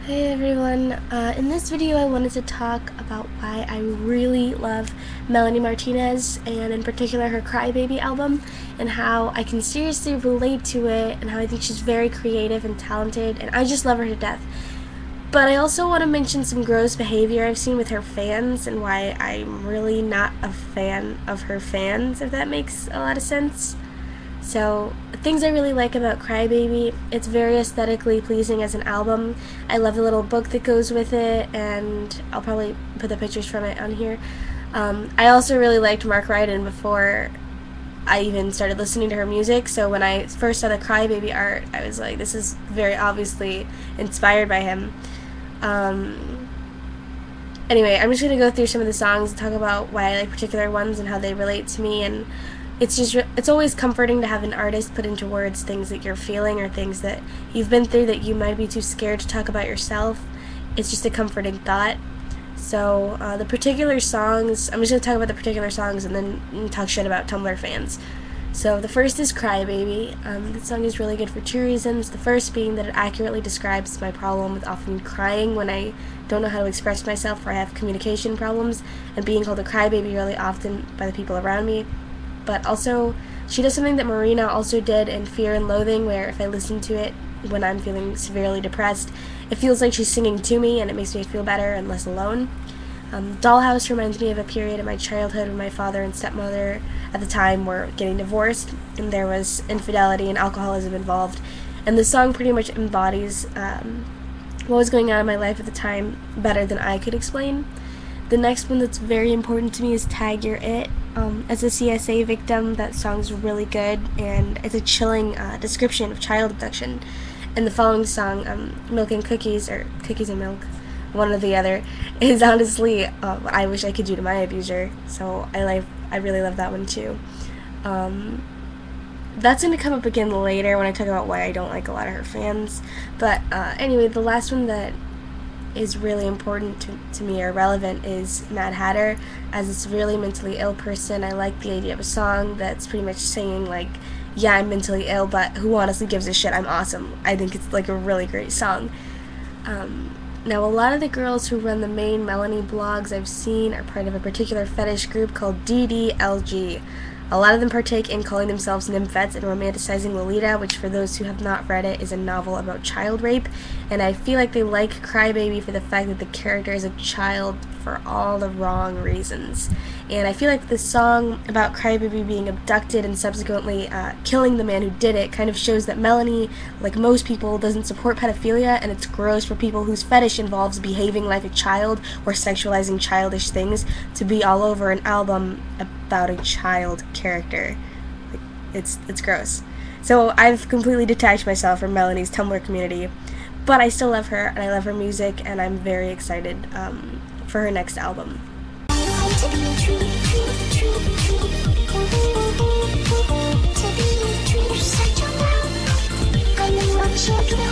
Hey everyone, in this video I wanted to talk about why I really love Melanie Martinez, and in particular her Crybaby album, and how I can seriously relate to it, and how I think she's very creative and talented, and I just love her to death. But I also want to mention some gross behavior I've seen with her fans, and why I'm really not a fan of her fans, if that makes a lot of sense. So, things I really like about Crybaby, it's very aesthetically pleasing as an album. I love the little book that goes with it, and I'll probably put the pictures from it on here. I also really liked Mark Ryden before I even started listening to her music, so when I first saw the Crybaby art, I was like, this is very obviously inspired by him. Um, anyway, I'm just going to go through some of the songs and talk about why I like particular ones and how they relate to me, and it's always comforting to have an artist put into words things that you're feeling or things that you've been through that you might be too scared to talk about yourself. It's just a comforting thought. So the particular songs, I'm just going to talk about the particular songs and then talk shit about Tumblr fans. So the first is Crybaby. This song is really good for two reasons. The first being that it accurately describes my problem with often crying when I don't know how to express myself or I have communication problems, and being called a crybaby really often by the people around me. But also, she does something that Marina also did in Fear and Loathing, where if I listen to it when I'm feeling severely depressed, it feels like she's singing to me, and it makes me feel better and less alone. Dollhouse reminds me of a period in my childhood when my father and stepmother at the time were getting divorced, and there was infidelity and alcoholism involved. And the song pretty much embodies what was going on in my life at the time better than I could explain. The next one that's very important to me is Tag You're It. As a CSA victim, that song's really good, and it's a chilling description of child abduction. And the following song, Milk and Cookies, or Cookies and Milk, one or the other, is honestly what I wish I could do to my abuser, so I really love that one too. That's going to come up again later when I talk about why I don't like a lot of her fans, but anyway, the last one that is really important to me or relevant is Mad Hatter. As a severely mentally ill person, I like the idea of a song that's pretty much saying, like, yeah, I'm mentally ill, but who honestly gives a shit, I'm awesome. I think it's like a really great song. Now, a lot of the girls who run the main Melanie blogs I've seen are part of a particular fetish group called DDLG. A lot of them partake in calling themselves nymphets and romanticizing Lolita, which for those who have not read it is a novel about child rape, and I feel like they like Crybaby for the fact that the character is a child for all the wrong reasons. And I feel like the song about Crybaby being abducted and subsequently killing the man who did it kind of shows that Melanie, like most people, doesn't support pedophilia, and it's gross for people whose fetish involves behaving like a child or sexualizing childish things to be all over an album about a child character. Like, it's gross. So I've completely detached myself from Melanie's Tumblr community, but I still love her, and I love her music, and I'm very excited for her next album. To be true, such a love. I know what you're doing.